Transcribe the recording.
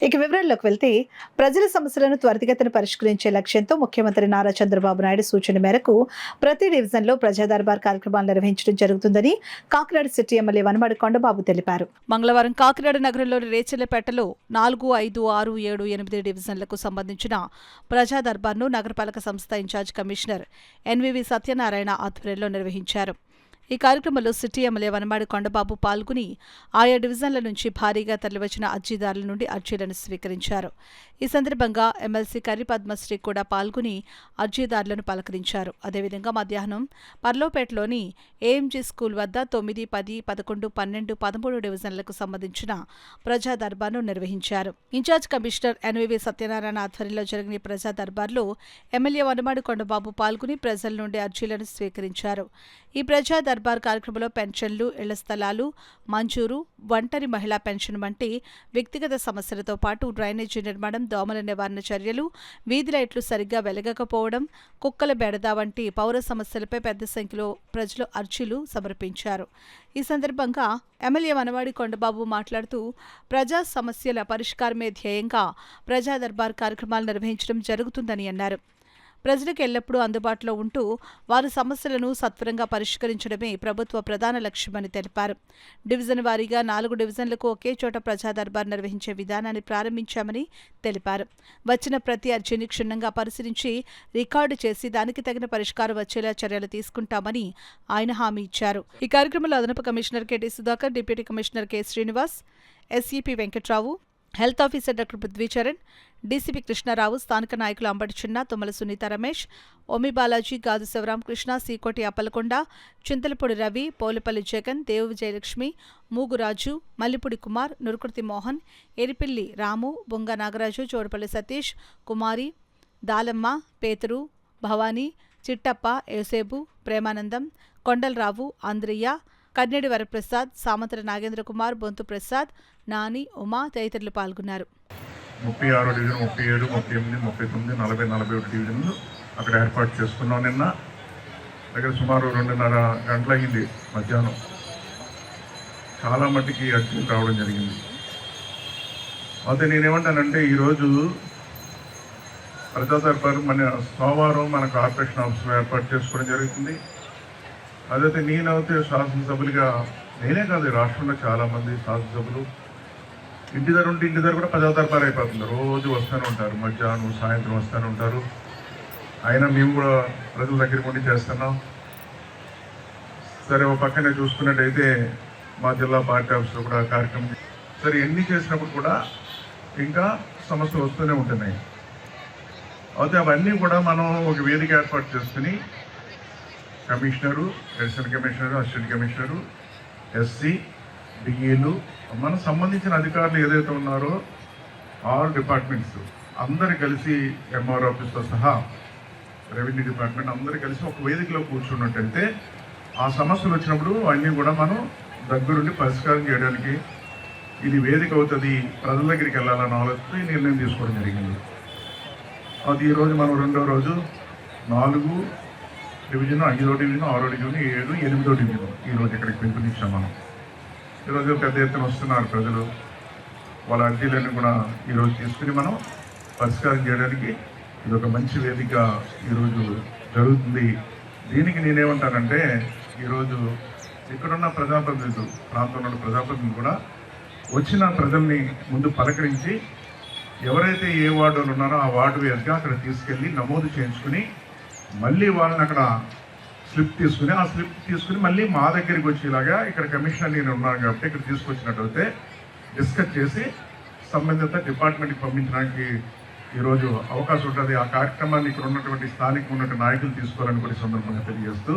ఇక వివరాల్లోకి వెళ్తే ప్రజల సమస్యలను త్వరితగతిన పరిష్కరించే లక్ష్యంతో ముఖ్యమంత్రి నారా చంద్రబాబు నాయుడు సూచన మేరకు ప్రతి డివిజన్లో ప్రజా దర్బార్ కార్యక్రమాలు నిర్వహించడం జరుగుతుందని కాకినాడ సిటీ ఎమ్మెల్యే వనమాడి కొండబాబు తెలిపారు. మంగళవారం కాకినాడ నగరంలోని రేచెల్లపేటలో 4, 5, 6, 7, 8 డివిజన్లకు సంబంధించిన ప్రజా దర్బార్ను నగరపాలక సంస్థ ఇన్ఛార్జ్ కమిషనర్ ఎన్వివి సత్యనారాయణ ఆధ్వర్యంలో నిర్వహించారు. ఈ కార్యక్రమంలో సిటీ ఎమ్మెల్యే వనమాడి కొండబాబు పాల్గొని ఆయా డివిజన్ల నుంచి భారీగా తరలివచ్చిన అర్జీదారుల నుండి అర్జీలను స్వీకరించారు. ఈ సందర్భంగా ఎమ్మెల్సీ కర్రి పద్మశ్రీ కూడా పాల్గొని అర్జీదారులను పలకరించారు. అదేవిధంగా మధ్యాహ్నం పర్లోపేటలోని ఏఎంజీ స్కూల్ వద్ద 9, 10, 11, 12, 13 డివిజన్లకు సంబంధించిన ప్రజా దర్బార్ను నిర్వహించారు. ఇన్ఛార్జ్ కమిషనర్ ఎన్వివి సత్యనారాయణ ఆధ్వర్యంలో జరిగిన ఈ ప్రజా దర్బార్లో ఎమ్మెల్యే వనమాడి కొండబాబు పాల్గొని ప్రజల నుండి అర్జీలను స్వీకరించారు. ఈ ప్రజా దర్బార్ కార్యక్రమంలో పెన్షన్లు, ఇళ్ల స్థలాలు మంజూరు, ఒంటరి మహిళా పెన్షన్ వంటి వ్యక్తిగత సమస్యలతో పాటు డ్రైనేజీ నిర్మాణం, దోమల నివారణ చర్యలు, వీధి లైట్లు సరిగ్గా వెలగకపోవడం, కుక్కల బెడద వంటి పౌర సమస్యలపై పెద్ద సంఖ్యలో ప్రజలు అర్జీలు సమర్పించారు. ఈ సందర్భంగా ఎమ్మెల్యే వనమాడి కొండబాబు మాట్లాడుతూ ప్రజా సమస్యల పరిష్కారమే ధ్యేయంగా ప్రజా దర్బార్ కార్యక్రమాలు నిర్వహించడం జరుగుతుందని అన్నారు. ప్రజలకు ఎల్లప్పుడూ అందుబాటులో ఉంటూ వారి సమస్యలను సత్వరంగా పరిష్కరించడమే ప్రభుత్వ ప్రధాన లక్ష్యమని తెలిపారు. డివిజన్ వారీగా 4 డివిజన్లకు ఒకే చోట ప్రజా దర్బార్ నిర్వహించే విధానాన్ని ప్రారంభించామని తెలిపారు. వచ్చిన ప్రతి అర్జీని క్షుణ్ణంగా పరిశీలించి రికార్డు చేసి దానికి తగిన పరిష్కారం వచ్చేలా చర్యలు తీసుకుంటామని ఆయన హామీ ఇచ్చారు. ఈ కార్యక్రమంలో అదనపు commissioner KT Sudhakar, deputy commissioner K Srinivas, SEP Venkatrao, health officer doctor Prithvicharan, DCP Krishnarao, స్థానిక నాయకులు అంబటి చిన్న, తుమ్మల సునీత రమేష్, ఓమి బాలాజీ, గాదు శివరాం కృష్ణ, సీకోటి అప్పలకొండ, చింతలపూడి రవి, పోలిపల్లి జగన్, దేవు విజయలక్ష్మి, మూగురాజు, మల్లిపూడి కుమార్, నురుకుర్తి మోహన్, ఎరిపిల్లి రాము, బొంగ నాగరాజు, చోడపల్లి సతీష్, కుమారి, దాలమ్మ, పేతురు, భవానీ, చిట్టప్ప, యోసేపు, ప్రేమానందం, కొండలరావు, ఆంధ్రయ్య, కన్నెడి వరప్రసాద్, సామంతర నాగేంద్ర కుమార్, బొంతు ప్రసాద్, నాని, ఉమా తదితరులు పాల్గొన్నారు. 36 డివిజన్, 37, 38, 39, 40, 41 డివిజన్లు అక్కడ ఏర్పాటు చేసుకున్నాం. నిన్న దగ్గర సుమారు 2:30 గంటలయ్యింది మధ్యాహ్నం. చాలా మట్టికి అర్జీలు రావడం జరిగింది. అయితే నేనేమంటానంటే ఈరోజు ప్రజా దర్బార్ మన సోమవారం మన కార్పొరేషన్ ఆఫీస్లో ఏర్పాటు చేసుకోవడం జరుగుతుంది. అదైతే నేనైతే శాసనసభ్యులుగా నేనే కాదు, రాష్ట్రంలో చాలామంది శాసనసభ్యులు ఇంటి దగ్గర కూడా ప్రజా దర్బార్ అయిపోతుంది. రోజు వస్తూనే ఉంటారు, మధ్యాహ్నం సాయంత్రం వస్తూనే ఉంటారు. అయినా మేము కూడా ప్రజల దగ్గరికి ఉండి చేస్తున్నాం. సరే, ఒక పక్కనే చూసుకున్నట్టయితే మా జిల్లా పార్టీ ఆఫీస్లో కూడా కార్యక్రమం. సరే, ఎన్ని చేసినప్పుడు కూడా ఇంకా సమస్యలు వస్తూనే ఉంటున్నాయి. అయితే అవన్నీ కూడా మనం ఒక వేదిక ఏర్పాటు చేసుకుని commissioner, additional commissioner, assistant commissioner, SC, డిఈలు, మనకు సంబంధించిన అధికారులు ఏదైతే ఉన్నారో ఆల్ డిపార్ట్మెంట్స్ అందరు కలిసి, ఎంఆర్ ఆఫీస్తో సహా రెవెన్యూ డిపార్ట్మెంట్ అందరూ కలిసి ఒక వేదికలో కూర్చున్నట్టయితే ఆ సమస్యలు వచ్చినప్పుడు అన్నీ కూడా మనం దగ్గరుండి పరిష్కారం చేయడానికి ఇది వేదిక అవుతుంది, ప్రజల దగ్గరికి వెళ్ళాలన్న ఆలోచన నిర్ణయం తీసుకోవడం జరిగింది. అది ఈరోజు మనం 2వ రోజు 4 డివిజన్, 5వ డివిజన్, 6వ డివిజన్, 7, 8వ డివిజన్ ఈరోజు ఇక్కడికి పిలుపునిచ్చాం. మనం ఈరోజు పెద్ద ఎత్తున వస్తున్నారు ప్రజలు. వాళ్ళ అర్జీలన్నీ కూడా ఈరోజు తీసుకుని మనం పరిష్కారం చేయడానికి ఇది ఒక మంచి వేదిక ఈరోజు జరుగుతుంది. దీనికి నేనేమంటానంటే ఈరోజు ఇక్కడున్న ప్రజాప్రతినిధులు, ప్రాంతంలో ప్రజాప్రతినిధులు కూడా వచ్చిన ప్రజల్ని ముందు పలకరించి ఎవరైతే ఏ వార్డులు ఉన్నారో ఆ వార్డు వేదిక అక్కడ తీసుకెళ్ళి నమోదు చేయించుకుని మళ్ళీ వాళ్ళని అక్కడ స్లిప్ తీసుకుని మళ్ళీ మా దగ్గరికి వచ్చేలాగా ఇక్కడ కమిషనర్ నేను ఉన్నాను కాబట్టి ఇక్కడ తీసుకొచ్చినట్టయితే డిస్కస్ చేసి సంబంధిత డిపార్ట్మెంట్కి పంపించడానికి ఈరోజు అవకాశం ఉంటుంది. ఆ కార్యక్రమాన్ని ఇక్కడ ఉన్నటువంటి స్థానిక నాయకులు తీసుకోవాలని కూడా సందర్భంగా తెలియజేస్తూ